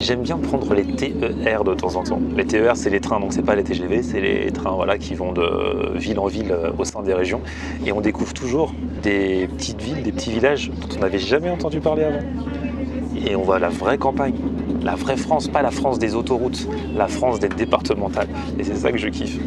j'aime bien prendre les TER de temps en temps. Les TER, c'est les trains, donc c'est pas les TGV, c'est les trains voilà, qui vont de ville en ville au sein des régions. Et on découvre toujours des petites villes, des petits villages dont on n'avait jamais entendu parler avant. Et on voit la vraie campagne, la vraie France, pas la France des autoroutes, la France des départementales. Et c'est ça que je kiffe.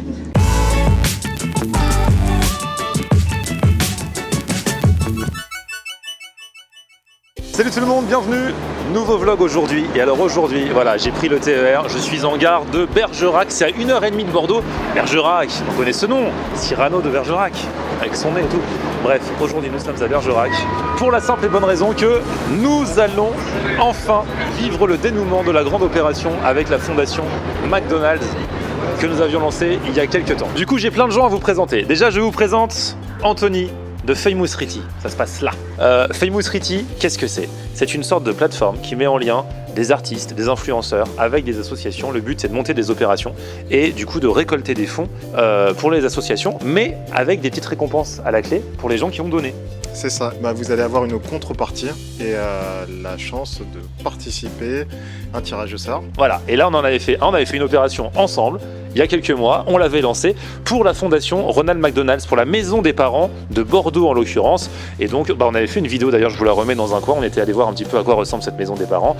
Salut tout le monde, bienvenue, nouveau vlog aujourd'hui. Et alors aujourd'hui, voilà, j'ai pris le TER, je suis en gare de Bergerac, c'est à 1h30 de Bordeaux. Bergerac, on connaît ce nom, Cyrano de Bergerac, avec son nez et tout. Bref, aujourd'hui nous sommes à Bergerac, pour la simple et bonne raison que nous allons enfin vivre le dénouement de la grande opération avec la fondation McDonald's que nous avions lancée il y a quelques temps. Du coup, j'ai plein de gens à vous présenter. Déjà, je vous présente Anthony de Famous Riti, ça se passe là. Famous Riti, qu'est-ce que c'est? C'est une sorte de plateforme qui met en lien des artistes, des influenceurs avec des associations. Le but c'est de monter des opérations et du coup de récolter des fonds pour les associations, mais avec des petites récompenses à la clé pour les gens qui ont donné. C'est ça, vous allez avoir une contrepartie et la chance de participer à un tirage au sort. Voilà, et là on avait fait une opération ensemble. Il y a quelques mois, on l'avait lancé pour la fondation Ronald McDonald's, pour la maison des parents de Bordeaux en l'occurrence. Et donc, on avait fait une vidéo, d'ailleurs je vous la remets dans un coin, on était allé voir un petit peu à quoi ressemble cette maison des parents.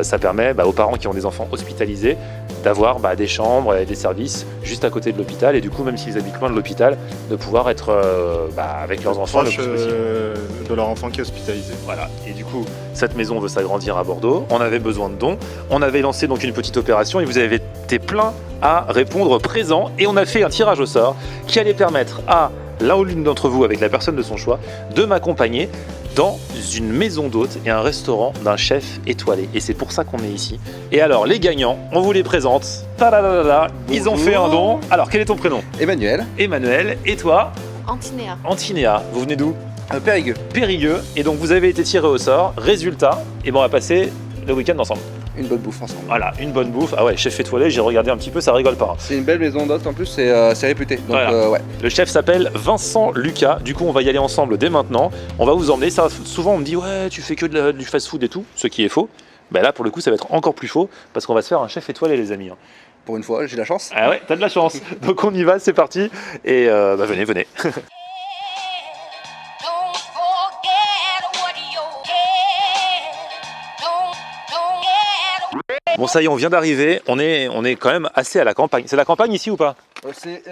Ça permet aux parents qui ont des enfants hospitalisés d'avoir des chambres et des services juste à côté de l'hôpital. Et du coup, même s'ils habitent loin de l'hôpital, de pouvoir être avec leurs enfants le plus possible. De leur enfant qui est hospitalisé. Voilà, et du coup, cette maison veut s'agrandir à Bordeaux. On avait besoin de dons. On avait lancé donc une petite opération et vous avez été plein à répondre présent et on a fait un tirage au sort qui allait permettre à l'un ou l'une d'entre vous, avec la personne de son choix, de m'accompagner dans une maison d'hôtes et un restaurant d'un chef étoilé. Et c'est pour ça qu'on est ici. Et alors, les gagnants, on vous les présente. Tadadadada, ils ont fait un don. Alors, quel est ton prénom? Emmanuel. Emmanuel. Et toi? Antinéa. Antinéa. Vous venez d'où? Périgueux. Périgueux. Et donc, vous avez été tiré au sort. Résultat, et on va passer le week-end ensemble. Une bonne bouffe ensemble. Voilà, une bonne bouffe. Ah ouais, chef étoilé, j'ai regardé un petit peu, ça rigole pas. C'est une belle maison d'hôtes en plus, c'est réputé. Donc voilà. ouais. Le chef s'appelle Vincent Lucas, du coup on va y aller ensemble dès maintenant. On va vous emmener, ça, souvent on me dit ouais tu fais que du fast-food et tout, ce qui est faux. Là pour le coup ça va être encore plus faux, parce qu'on va se faire un chef étoilé les amis. Pour une fois, j'ai la chance. Ah ouais, t'as de la chance. Donc on y va, c'est parti. Et venez. Bon ça y est, on vient d'arriver, on est quand même assez à la campagne. C'est la campagne ici ou pas? C'est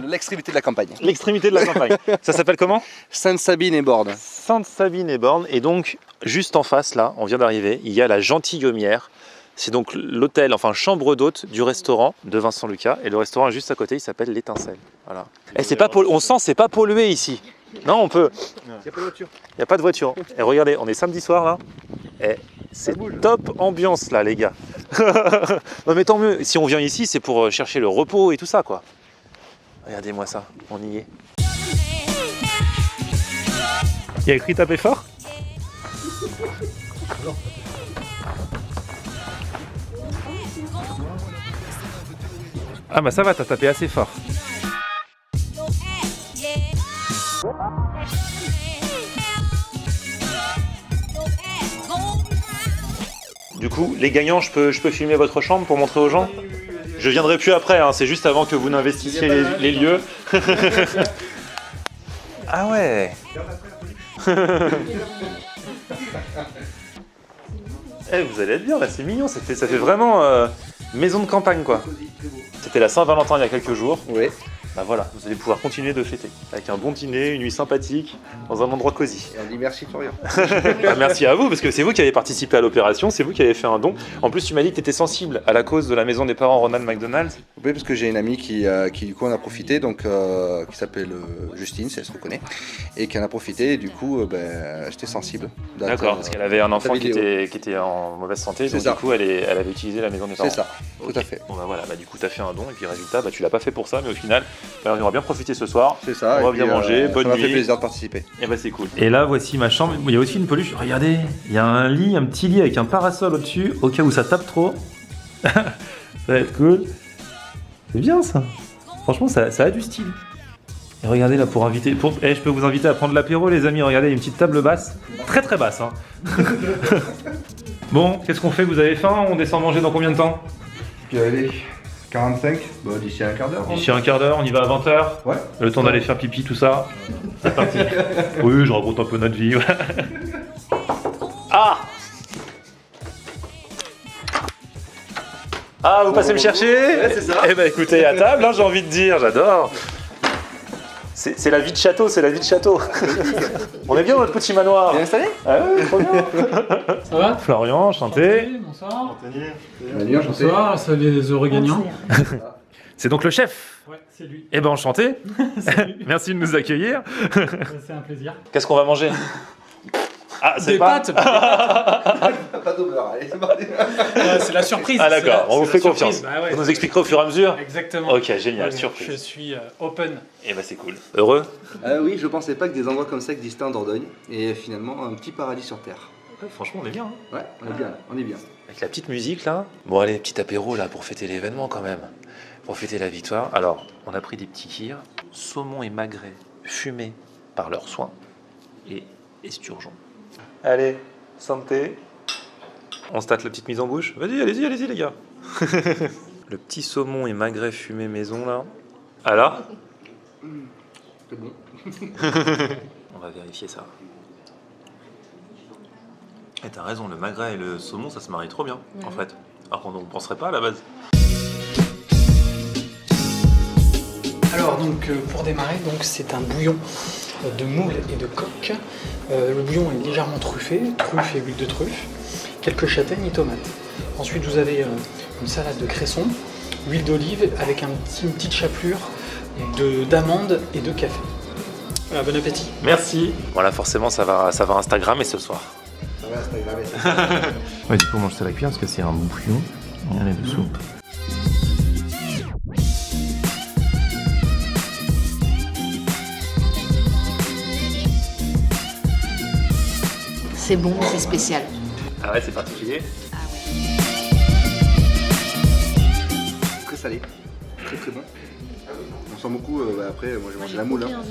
l'extrémité de la campagne. L'extrémité de la campagne. Ça s'appelle comment? Sainte-Sabine et Borne. Sainte-Sabine et Borne. Et donc, juste en face, là, on vient d'arriver, il y a la Gentilhommière. C'est donc l'hôtel, enfin chambre d'hôte du restaurant de Vincent Lucas. Et le restaurant juste à côté, il s'appelle l'Étincelle. Voilà. On sent c'est pas pollué ici. Non, on peut. Il n'y a pas de voiture. Il n'y a pas de voiture. Et regardez, on est samedi soir là. Et c'est top ambiance là, les gars. Non mais tant mieux, si on vient ici, c'est pour chercher le repos et tout ça quoi. Regardez-moi ça, on y est. Il y a écrit taper fort? Ah bah ça va, t'as tapé assez fort. Du coup, les gagnants, je peux filmer votre chambre pour montrer aux gens? Je viendrai plus après, hein, c'est juste avant que vous n'investissiez les lieux. Ah ouais. Vous allez être bien là, c'est mignon, ça fait vraiment maison de campagne quoi. C'était la Saint-Valentin il y a quelques jours. Oui. Voilà, vous allez pouvoir continuer de fêter avec un bon dîner, une nuit sympathique, dans un endroit cosy. Et on dit merci Florian. Merci à vous, parce que c'est vous qui avez participé à l'opération, c'est vous qui avez fait un don. En plus, tu m'as dit que tu étais sensible à la cause de la maison des parents Ronald McDonald's. Oui, parce que j'ai une amie qui du coup en a profité, donc qui s'appelle Justine, si elle se reconnaît, et qui en a profité, et du coup j'étais sensible. D'accord, parce qu'elle avait un enfant qui était en mauvaise santé, donc du coup elle avait utilisé la maison des parents. C'est ça, tout à fait. Bon voilà, du coup tu as fait un don, et puis résultat, tu l'as pas fait pour ça, mais au final, on aura bien profité ce soir. C'est ça. On va bien manger, bonne nuit. Ça m'a fait plaisir de participer. Et c'est cool. Et là, voici ma chambre. Il y a aussi une peluche. Regardez, il y a un lit, un petit lit avec un parasol au-dessus, au cas où ça tape trop. Ça va être cool. C'est bien ça. Franchement, ça a du style. Et regardez là pour inviter. Je peux vous inviter à prendre l'apéro, les amis. Regardez, il y a une petite table basse. Très très basse. Hein. Bon, qu'est-ce qu'on fait? Vous avez faim? On descend manger dans combien de temps? Puis allez, 45, bon, d'ici un quart d'heure. D'ici un quart d'heure, on y va à 20h. Ouais. Le temps d'aller faire pipi, tout ça. C'est parti. Oui, je raconte un peu notre vie. Ah! Ah, vous passez me chercher? Ouais, c'est ça. Eh ben écoutez, à table, hein, j'ai envie de dire, j'adore. C'est la vie de château, c'est la vie de château. On est bien dans notre petit manoir. Bien installé? Ah ouais, trop bien. Ça va? Florian, enchanté. Bonsoir. Salut, enchanté. Bonsoir, c'est les heureux gagnants. C'est donc le chef. Ouais, c'est lui. Eh ben enchanté. Merci de nous accueillir. C'est un plaisir. Qu'est-ce qu'on va manger? Ah, c'est Des pas... pâtes. Pas d'odeur, allez, c'est parti. C'est la surprise. Ah d'accord, on vous fait confiance. Bah ouais. Vous nous expliquerez au fur et à mesure. Exactement. Ok, génial, Je surprise. suis open. Eh ben c'est cool. Heureux? Oui, je pensais pas que des endroits comme ça existaient en Dordogne. Et finalement, un petit paradis sur Terre. Ouais, franchement, on est bien. Hein. Ouais, on est bien, on est bien. Avec la petite musique là. Bon allez, petit apéro là pour fêter l'événement quand même. Pour fêter la victoire. Alors, on a pris des petits kirs, saumon et magret fumés par leurs soins et esturgeon. Allez, santé. On se tâte la petite mise en bouche. Vas-y, allez-y les gars. Le petit saumon et magret fumé maison là. Alors? C'est bon. On va vérifier ça. Et t'as raison, le magret et le saumon, ça se marie trop bien, en fait. Alors qu'on ne penserait pas à la base. Alors donc pour démarrer, donc c'est un bouillon de moule et de coque. Le bouillon est légèrement truffé, truffe et huile de truffe, quelques châtaignes et tomates. Ensuite vous avez une salade de cresson, huile d'olive avec une petite chapelure d'amandes et de café. Voilà, bon appétit. Merci. Voilà, forcément, ça va Instagrammer ce soir. Ça va, c'est grave. Ouais, du coup, on mange ça avec cuillère parce que c'est un bouillon. Il y en a dessous. C'est bon, mais c'est spécial. Ah ouais, c'est particulier. Très salé, très très bon. On sent beaucoup, après, moi j'ai mangé la moule. Hein.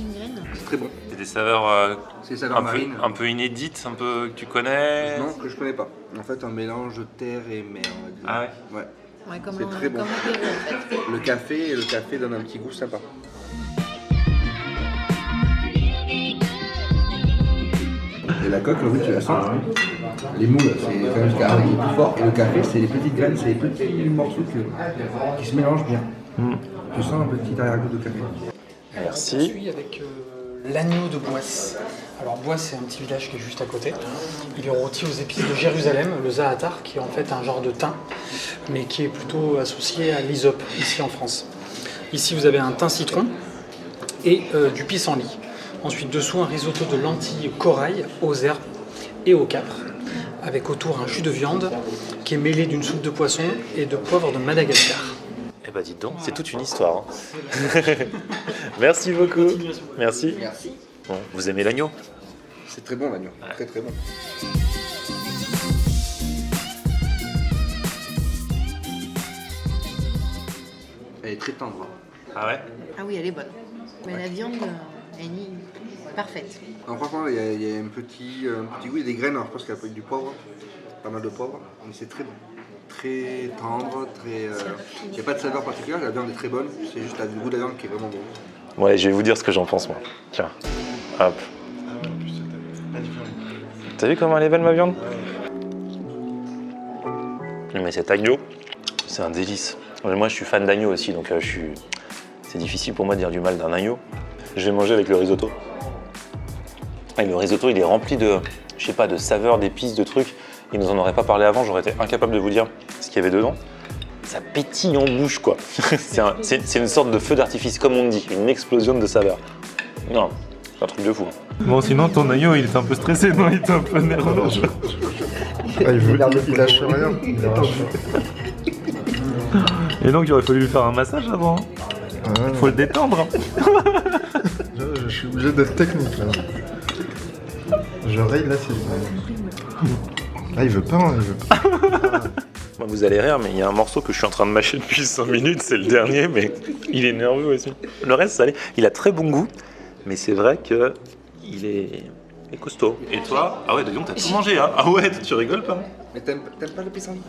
C'est très bon. C'est des saveurs C'est saveur marine. un peu inédites, un peu que tu connais. Non, que je connais pas. En fait, un mélange de terre et mer. On va dire. Ah ouais. Ouais. Ouais, comme C'est très bon. l'apéro, en fait. Le café donne un petit goût sympa. Et la coque, oui, tu la sens. Les moules, c'est quand même ce qui est plus fort. Et le café, c'est les petites graines, c'est les petits morceaux qui se mélangent bien. Tu sens un petit arrière-goût de café. On Merci. suit avec l'agneau de Boisse. Alors Boisse, c'est un petit village qui est juste à côté. Il est rôti aux épices de Jérusalem, le za'atar, qui est en fait un genre de thym, mais qui est plutôt associé à l'hysope ici en France. Ici, vous avez un thym citron et du pissenlit. Ensuite, dessous, un risotto de lentilles corail aux herbes et au capre, avec autour un jus de viande qui est mêlé d'une soupe de poisson et de poivre de Madagascar. Eh ben dites donc, c'est toute une histoire. Hein. Merci beaucoup. Merci. Merci. Bon, vous aimez l'agneau? C'est très bon l'agneau, très très bon. Elle est très tendre. Ah ouais? Ah oui, elle est bonne. Mais la viande, elle est parfaite. Non, franchement, il y a un petit goût, il y a des graines, alors je pense qu'il y a du poivre, pas mal de poivre, mais c'est très bon. Très tendre, très. Il n'y a pas de saveur particulière, la viande est très bonne, c'est juste le goût de la viande qui est vraiment bon. Ouais, je vais vous dire ce que j'en pense moi. Tiens, hop. T'as vu comment elle est belle ma viande? Mais cet agneau, c'est un délice. Moi je suis fan d'agneau aussi, donc c'est difficile pour moi de dire du mal d'un agneau. Je vais manger avec le risotto. Et le risotto il est rempli de, je sais pas, de saveurs, d'épices, de trucs. Il nous en aurait pas parlé avant, j'aurais été incapable de vous dire ce qu'il y avait dedans. Ça pétille en bouche quoi. C'est une sorte de feu d'artifice comme on dit, une explosion de saveurs. Non, c'est un truc de fou. Bon sinon ton agneau il est un peu stressé, non? Il est un peu nerveux. Il lâche rien. Il lâche. Et donc il aurait fallu lui faire un massage avant. Faut le détendre. Je suis obligé d'être technique là. Je raye l'assiette. Ah, il veut pas, il veut pas. Vous allez rire, mais il y a un morceau que je suis en train de mâcher depuis 5 minutes, c'est le dernier, mais il est nerveux aussi. Le reste, ça allait. Il a très bon goût, mais c'est vrai qu'il est costaud. Et toi? Ah ouais, donc t'as tout mangé, hein? Ah ouais, tu rigoles pas? Mais t'aimes pas le pissenlit?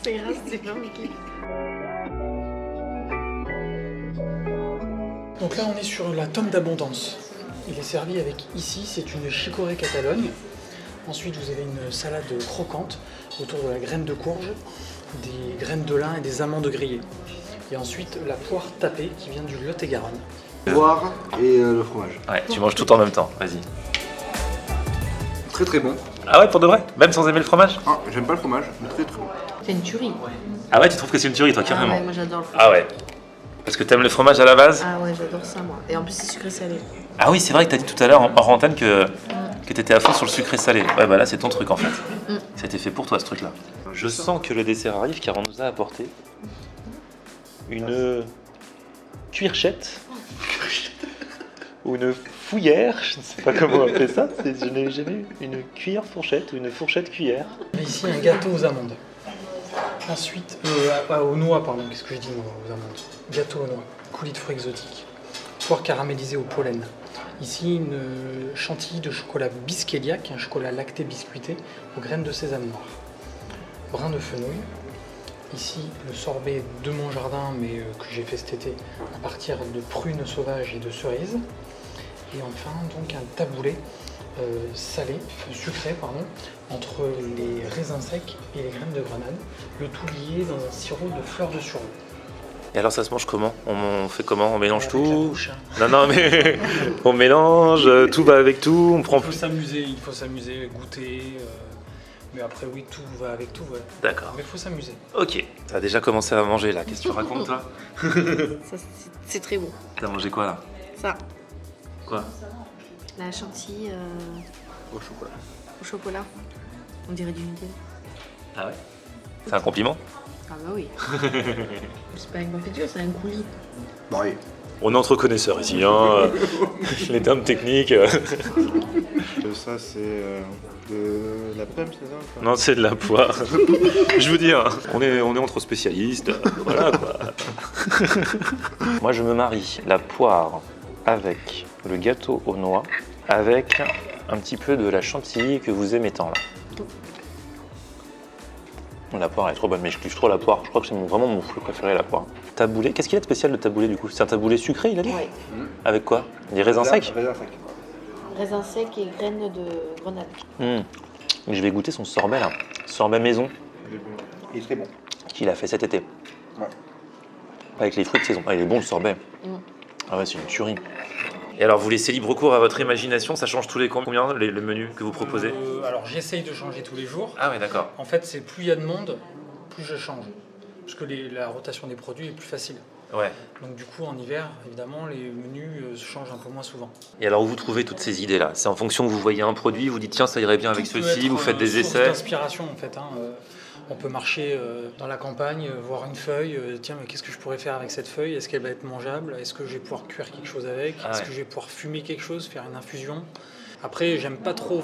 C'est grave, c'est pas ok. Donc là, on est sur la tome d'abondance. Il est servi avec, ici, c'est une chicorée Catalogne. Ensuite, vous avez une salade croquante autour de la graine de courge, des graines de lin et des amandes grillées. Et ensuite, la poire tapée qui vient du Lot-et-Garonne. Poire et le fromage. Ouais, tu manges tout en même temps, vas-y. Très très bon. Ah ouais, pour de vrai? Même sans aimer le fromage? Ah, j'aime pas le fromage, mais très très bon. C'est une tuerie. Ah ouais, tu trouves que c'est une tuerie toi, Ah carrément? ouais, moi j'adore le fromage. Ah ouais. Parce que t'aimes le fromage à la base? Ah ouais, j'adore ça moi. Et en plus c'est sucré salé. Ah oui, c'est vrai que t'as dit tout à l'heure en hors antenne que t'étais à fond sur le sucré salé. Ouais, bah là c'est ton truc en fait. C'était fait pour toi ce truc-là. Je sens que le dessert arrive car on nous a apporté une cuirchette ou une fouillère, je ne sais pas comment on appelle ça. Je n'ai jamais eu une cuillère fourchette ou une fourchette cuillère. Et ici, un gâteau aux amandes. Ensuite, aux noix, pardon, qu'est-ce que je dis, aux amandes? Gâteau aux noix, coulis de fruits exotiques, poire caramélisée au pollen. Ici, une chantilly de chocolat bisquéliac, un chocolat lacté biscuité aux graines de sésame noir. Brin de fenouil. Ici, le sorbet de mon jardin, mais que j'ai fait cet été, à partir de prunes sauvages et de cerises. Et enfin, donc, un taboulé sucré, entre les raisins secs et les graines de grenade, le tout lié dans un sirop de fleurs de sureau. Et alors ça se mange comment? On fait comment? On mélange Avec la tout? bouche, hein. Non, non, mais on mélange, tout va avec tout, on prend... Il faut s'amuser, goûter. Mais après, oui, tout va avec tout, ouais. D'accord. Mais il faut s'amuser. Ok. T'as déjà commencé à manger là, qu'est-ce que tu racontes toi? Ça, c'est très bon. T'as mangé quoi là? Ça, Quoi? la chantilly Au chocolat. au chocolat. On dirait du Nutella. Ah ouais? C'est un compliment? Ah bah oui. C'est pas une confiture, c'est un coulis. Bon, oui. On est entre connaisseurs ici, hein. Les termes techniques. Ça, c'est de la pomme, c'est ça ou pas? Non, c'est de la poire. Je vous dis, hein, on est entre spécialistes. Voilà quoi. Moi, je me marie la poire avec le gâteau aux noix, avec un petit peu de la chantilly que vous aimez tant là. La poire elle est trop bonne, mais je kiffe trop la poire. Je crois que c'est vraiment mon fruit préféré, la poire. Taboulé, qu'est-ce qu'il y a de spécial de taboulé du coup? C'est un taboulé sucré, il a dit? Ouais. Avec quoi? Des raisins secs? Raisin sec. Raisin sec et graines de grenade. Je vais goûter son sorbet là. Sorbet maison Il est très bon. qu'il a fait cet été. Ouais. Avec les fruits de saison. Ah, il est bon le sorbet. Ah ouais, c'est une tuerie. Et alors, vous laissez libre cours à votre imagination, ça change tous les combien le menu que vous proposez? Alors, j'essaye de changer tous les jours. Ah ouais, d'accord. En fait, c'est plus il y a de monde, plus je change. Parce que la rotation des produits est plus facile. Ouais. Donc du coup, en hiver, évidemment, les menus changent un peu moins souvent. Et alors, où vous trouvez toutes ces idées-là? C'est en fonction que vous voyez un produit, vous dites tiens, ça irait bien avec Tout peut ceci, être, vous faites des source essais. d'inspiration en fait. On peut marcher dans la campagne, voir une feuille, tiens, mais qu'est-ce que je pourrais faire avec cette feuille? Est-ce qu'elle va être mangeable? Est-ce que je vais pouvoir cuire quelque chose avec? Est-ce que je vais pouvoir fumer quelque chose, faire une infusion? Après, j'aime pas trop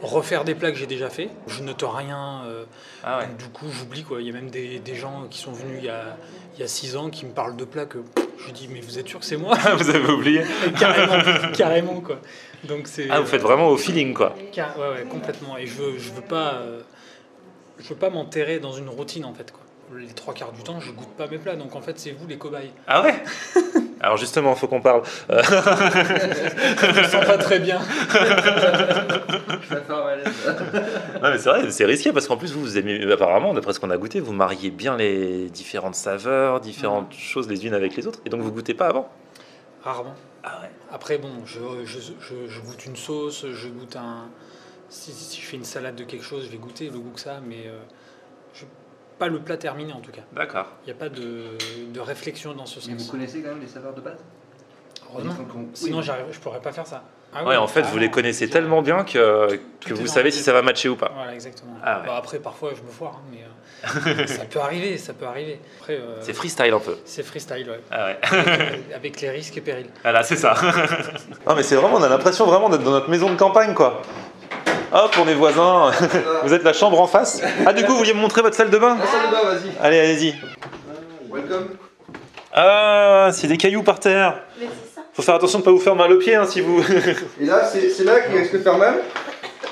refaire des plats que j'ai déjà fait. Je note rien. Donc, du coup, j'oublie quoi. Il y a même des gens qui sont venus il y a 6 ans qui me parlent de plats que je dis mais vous êtes sûr que c'est moi? Vous avez oublié? Carrément quoi. Donc c'est. Ah, vous faites vraiment au feeling quoi. Ouais, complètement. Et je veux pas m'enterrer dans une routine en fait quoi. Les 3/4 du temps, je goûte pas mes plats. Donc en fait, c'est vous les cobayes. Ah ouais? Alors justement, faut qu'on parle. Je me sens pas très bien. Je vais faire un malaise. Non mais c'est vrai, c'est risqué parce qu'en plus vous aimez, apparemment, d'après ce qu'on a goûté, vous mariez bien les différentes saveurs, différentes choses les unes avec les autres, et donc vous goûtez pas avant? Rarement. Ah ouais. Après bon, je goûte une sauce, je goûte si je fais une salade de quelque chose, je vais goûter le goût que ça, mais pas le plat terminé en tout cas. D'accord. Il n'y a pas de réflexion dans ce Mais vous sens. connaissez quand même les saveurs de base? Heureusement. Sinon, je pourrais pas faire ça. Ah Ouais, en fait, vous les connaissez tellement bien que Tout vous est savez dans- si ça va matcher ou pas. Voilà, exactement. Ah ouais. Bon, après, parfois, je me foire, hein, mais ça peut arriver. Après, C'est freestyle un peu. c'est freestyle, ouais. Ah ouais. Avec les risques et périls. Voilà, c'est ça. Non mais c'est vraiment, on a l'impression vraiment d'être dans notre maison de campagne quoi. Hop, on est voisins. Vous êtes la chambre en face. Ah du coup, vous vouliez me montrer votre salle de bain? La salle de bain, vas-y. Allez, allez-y. Welcome. Ah, c'est des cailloux par terre. Mais c'est ça. Faut faire attention de pas vous faire mal aux pieds hein, si vous... Et là, c'est là qu'il risque de faire mal.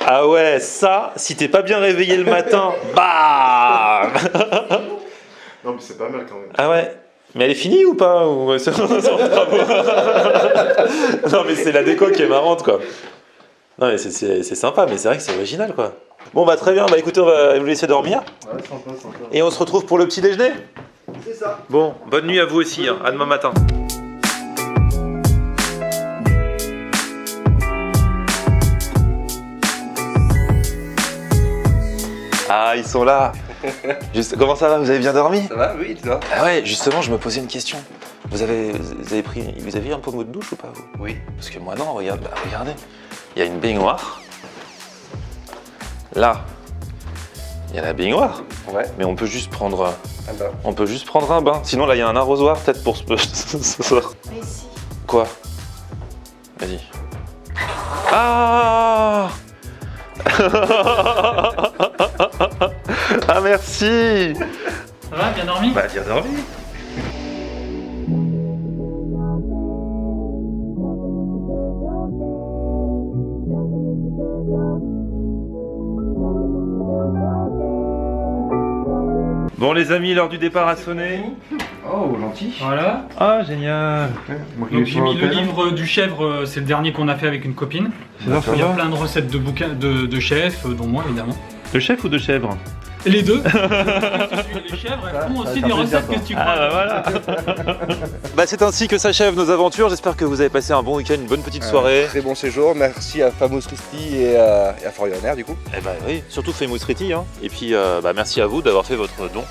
Ah ouais, ça, si t'es pas bien réveillé le matin, bam. Non, mais c'est pas mal quand même. Ah ouais. Mais elle est finie ou pas ou... Non mais c'est la déco qui est marrante quoi. Non mais c'est sympa, mais c'est vrai que c'est original quoi. Bon bah très bien, bah écoutez, on va vous laisser dormir. Ouais, sympa, sympa. Et on se retrouve pour le petit déjeuner. C'est ça. Bon, bonne nuit à vous aussi, hein. À demain matin. Ah, ils sont là. Comment ça va? Vous avez bien dormi? Ça va, oui, toi? Ah ouais, justement, je me posais une question. Vous avez eu un pommeau de douche ou pas vous? Oui. Parce que moi non, regarde, regardez. Il y a une baignoire. Là, il y a la baignoire. Ouais. Mais on peut juste prendre Ah bah. On peut juste prendre un bain. Sinon, là, il y a un arrosoir peut-être pour ce soir. Mais si. Quoi? Vas-y. Ah. Ah, merci. Ça va, bien dormi? Bah, bien dormi. Bon les amis, l'heure du départ a sonné. Oh, gentil. Voilà. Ah génial. Donc j'ai mis le livre du chèvre, c'est le dernier qu'on a fait avec une copine. Il y a plein de recettes de bouquins de chefs, dont moi évidemment. De chef ou de chèvre? Les deux. Les chèvres, elles font aussi des recettes, qu'est-ce que tu crois? Ah bah voilà. Bah c'est ainsi que s'achèvent nos aventures. J'espère que vous avez passé un bon week-end, une bonne petite soirée. Très bon séjour. Merci à Famous Christie et à Florian Air, du coup. Eh bah oui, surtout Famous Riti, hein. Et puis bah, merci à vous d'avoir fait votre don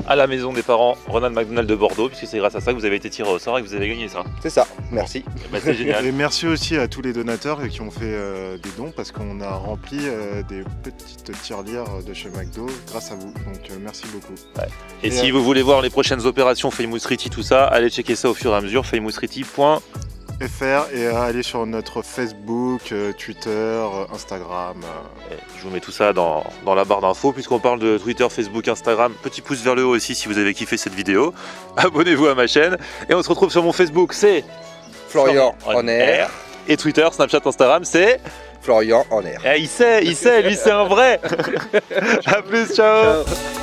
à la maison des parents Ronald McDonald de Bordeaux, puisque c'est grâce à ça que vous avez été tiré au sort et que vous avez gagné ça. C'est ça. Merci. Bah, c'est génial. Et merci aussi à tous les donateurs qui ont fait des dons parce qu'on a rempli des petites tirelires de chez McDo grâce à vous. Donc merci beaucoup. Et si vous voulez voir les prochaines opérations Famous Riti, tout ça, allez checker ça au fur et à mesure, famousriti.fr. FR et aller sur notre Facebook, Twitter, Instagram. Je vous mets tout ça dans la barre d'infos, puisqu'on parle de Twitter, Facebook, Instagram. Petit pouce vers le haut aussi si vous avez kiffé cette vidéo. Abonnez-vous à ma chaîne. Et on se retrouve sur mon Facebook, c'est Florian en air. Et Twitter, Snapchat, Instagram, c'est Florian en air. il sait, lui c'est un vrai. À plus, ciao. Ciao.